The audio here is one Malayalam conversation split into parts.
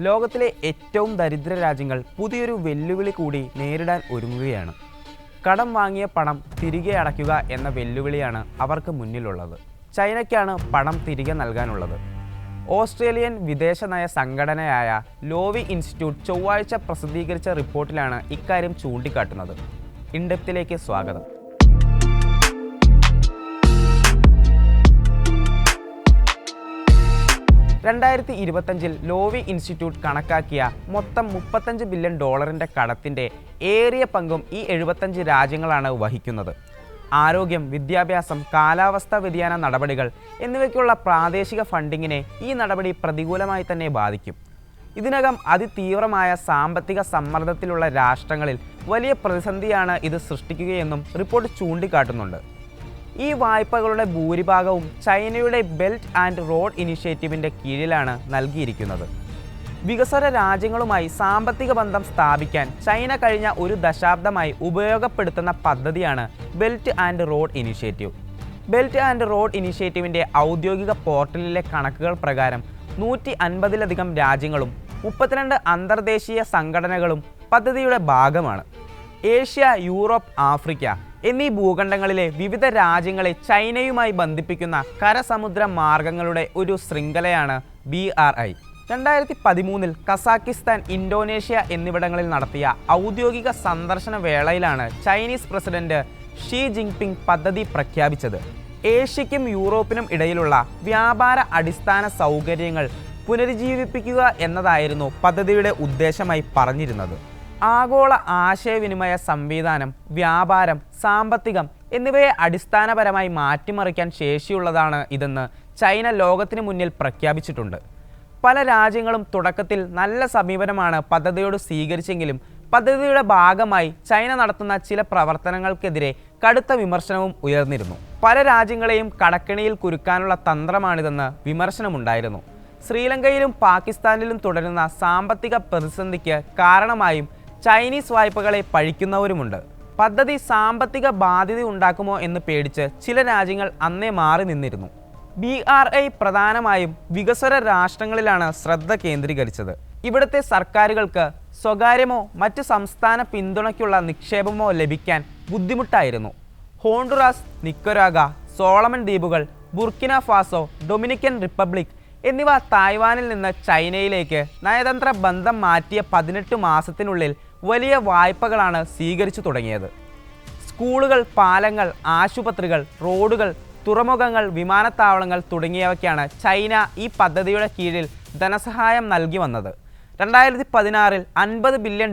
ലോകത്തിലെ ഏറ്റവും ദരിദ്ര രാജ്യങ്ങൾ പുതിയൊരു വെല്ലുവിളി കൂടി നേരിടാൻ ഒരുങ്ങുകയാണ്. കടം വാങ്ങിയ പണം തിരികെ അടയ്ക്കുക എന്ന വെല്ലുവിളിയാണ് അവർക്ക് മുന്നിലുള്ളത്. ചൈനയ്ക്കാണ് പണം തിരികെ നൽകാനുള്ളത്. ഓസ്ട്രേലിയൻ വിദേശനയ സംഘടനയായ ലോവി ഇൻസ്റ്റിറ്റ്യൂട്ട് ചൊവ്വാഴ്ച പ്രസിദ്ധീകരിച്ച റിപ്പോർട്ടിലാണ് ഇക്കാര്യം ചൂണ്ടിക്കാട്ടുന്നത്. ഇൻഡെപ്തിലേക്ക് സ്വാഗതം. $2025 ലോവി ഇൻസ്റ്റിറ്റ്യൂട്ട് കണക്കാക്കിയ മൊത്തം $35 ബില്യൺ കടത്തിൻ്റെ ഏറിയ പങ്കും ഈ 75 രാജ്യങ്ങളാണ് വഹിക്കുന്നത്. ആരോഗ്യം, വിദ്യാഭ്യാസം, കാലാവസ്ഥാ വ്യതിയാന നടപടികൾ എന്നിവയ്ക്കുള്ള പ്രാദേശിക ഫണ്ടിങ്ങിനെ ഈ നടപടി പ്രതികൂലമായി തന്നെ ബാധിക്കും. ഇതിനകം അതിതീവ്രമായ സാമ്പത്തിക സമ്മർദ്ദത്തിലുള്ള രാഷ്ട്രങ്ങളിൽ വലിയ പ്രതിസന്ധിയാണ് ഇത് സൃഷ്ടിക്കുകയെന്നും റിപ്പോർട്ട് ചൂണ്ടിക്കാട്ടുന്നുണ്ട്. ഈ വായ്പകളുടെ ഭൂരിഭാഗവും ചൈനയുടെ ബെൽറ്റ് ആൻഡ് റോഡ് ഇനിഷ്യേറ്റീവിൻ്റെ കീഴിലാണ് നൽകിയിരിക്കുന്നത്. വികസ്വര രാജ്യങ്ങളുമായി സാമ്പത്തിക ബന്ധം സ്ഥാപിക്കാൻ ചൈന കഴിഞ്ഞ ഒരു ദശാബ്ദമായി ഉപയോഗപ്പെടുത്തുന്ന പദ്ധതിയാണ് belt and road initiative. Belt and road ഇനിഷ്യേറ്റീവിൻ്റെ ഔദ്യോഗിക പോർട്ടലിലെ കണക്കുകൾ പ്രകാരം 150ലധികം രാജ്യങ്ങളും 32 അന്തർദേശീയ സംഘടനകളും പദ്ധതിയുടെ ഭാഗമാണ്. ഏഷ്യ, യൂറോപ്പ്, ആഫ്രിക്ക എന്നീ ഭൂഖണ്ഡങ്ങളിലെ വിവിധ രാജ്യങ്ങളെ ചൈനയുമായി ബന്ധിപ്പിക്കുന്ന കരസമുദ്ര മാർഗങ്ങളുടെ ഒരു ശൃംഖലയാണ് BRI. 2013 കസാക്കിസ്ഥാൻ, ഇന്തോനേഷ്യ എന്നിവിടങ്ങളിൽ നടത്തിയ ഔദ്യോഗിക സന്ദർശന വേളയിലാണ് ചൈനീസ് പ്രസിഡന്റ് ഷീ ജിൻപിങ് പദ്ധതി പ്രഖ്യാപിച്ചത്. ഏഷ്യയ്ക്കും യൂറോപ്പിനും ഇടയിലുള്ള വ്യാപാര അടിസ്ഥാന സൗകര്യങ്ങൾ പുനരുജ്ജീവിപ്പിക്കുക എന്നതായിരുന്നു പദ്ധതിയുടെ ഉദ്ദേശമായി പറഞ്ഞിരുന്നത്. ആഗോള ആശയവിനിമയ സംവിധാനം, വ്യാപാരം, സാമ്പത്തികം എന്നിവയെ അടിസ്ഥാനപരമായി മാറ്റിമറിക്കാൻ ശേഷിയുള്ളതാണ് ഇതെന്ന് ചൈന ലോകത്തിന് മുന്നിൽ പ്രഖ്യാപിച്ചിട്ടുണ്ട്. പല രാജ്യങ്ങളും തുടക്കത്തിൽ നല്ല സമീപനമാണ് പദ്ധതിയോട് സ്വീകരിച്ചെങ്കിലും പദ്ധതിയുടെ ഭാഗമായി ചൈന നടത്തുന്ന ചില പ്രവർത്തനങ്ങൾക്കെതിരെ കടുത്ത വിമർശനവും ഉയർന്നിരുന്നു. പല രാജ്യങ്ങളെയും കടക്കെണിയിൽ കുരുക്കാനുള്ള തന്ത്രമാണിതെന്ന് വിമർശനമുണ്ടായിരുന്നു. ശ്രീലങ്കയിലും പാകിസ്ഥാനിലും തുടരുന്ന സാമ്പത്തിക പ്രതിസന്ധിക്ക് കാരണമായും ചൈനീസ് വായ്പകളെ പഴിക്കുന്നവരുമുണ്ട്. പദ്ധതി സാമ്പത്തിക ബാധ്യത ഉണ്ടാക്കുമോ എന്ന് പേടിച്ച് ചില രാജ്യങ്ങൾ അന്നേ മാറി നിന്നിരുന്നു. BRI പ്രധാനമായും വികസ്വര രാഷ്ട്രങ്ങളിലാണ് ശ്രദ്ധ കേന്ദ്രീകരിച്ചത്. ഇവിടുത്തെ സർക്കാരുകൾക്ക് സ്വകാര്യമോ മറ്റ് സംസ്ഥാന പിന്തുണയ്ക്കുള്ള നിക്ഷേപമോ ലഭിക്കാൻ ബുദ്ധിമുട്ടായിരുന്നു. ഹോണ്ടുറാസ്, നിക്കരാഗ, സോളമൻ ദ്വീപുകൾ, ബുർക്കിന ഫാസോ, ഡൊമിനിക്കൻ റിപ്പബ്ലിക് എന്നിവ തായ്വാനിൽ നിന്ന് ചൈനയിലേക്ക് നയതന്ത്ര ബന്ധം മാറ്റിയ 18 മാസത്തിനുള്ളിൽ വലിയ വായ്പകളാണ് സ്വീകരിച്ചു തുടങ്ങിയത്. സ്കൂളുകൾ, പാലങ്ങൾ, ആശുപത്രികൾ, റോഡുകൾ, തുറമുഖങ്ങൾ, വിമാനത്താവളങ്ങൾ തുടങ്ങിയവയ്ക്കാണ് ചൈന ഈ പദ്ധതിയുടെ കീഴിൽ ധനസഹായം നൽകി വന്നത്. 2016 $50 ബില്യൺ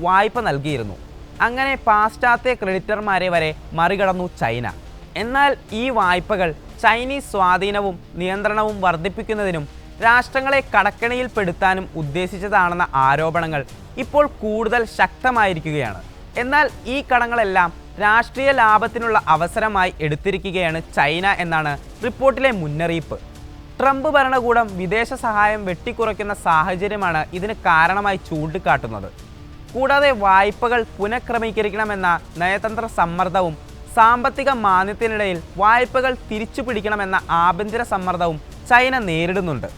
വായ്പ നൽകിയിരുന്നു. അങ്ങനെ പാശ്ചാത്യ ക്രെഡിറ്റർമാരെ വരെ മറികടന്നു ചൈന. എന്നാൽ ഈ വായ്പകൾ ചൈനീസ് സ്വാധീനവും നിയന്ത്രണവും വർദ്ധിപ്പിക്കുന്നതിനും രാഷ്ട്രങ്ങളെ കടക്കെണിയിൽപ്പെടുത്താനും ഉദ്ദേശിച്ചതാണെന്ന ആരോപണങ്ങൾ ഇപ്പോൾ കൂടുതൽ ശക്തമായിരിക്കുകയാണ്. എന്നാൽ ഈ കടങ്ങളെല്ലാം രാഷ്ട്രീയ ലാഭത്തിനുള്ള അവസരമായി എടുത്തിരിക്കുകയാണ് ചൈന എന്നാണ് റിപ്പോർട്ടിലെ മുന്നറിയിപ്പ്. ട്രംപ് ഭരണകൂടം വിദേശ സഹായം വെട്ടിക്കുറയ്ക്കുന്ന സാഹചര്യമാണ് ഇതിന് കാരണമായി ചൂണ്ടിക്കാട്ടുന്നത്. കൂടാതെ വായ്പകൾ പുനഃക്രമീകരിക്കണമെന്ന നയതന്ത്ര സമ്മർദ്ദവും സാമ്പത്തിക മാന്ദ്യത്തിനിടയിൽ വായ്പകൾ തിരിച്ചു പിടിക്കണമെന്ന ആഭ്യന്തര സമ്മർദ്ദവും ചൈന നേരിടുന്നുണ്ട്.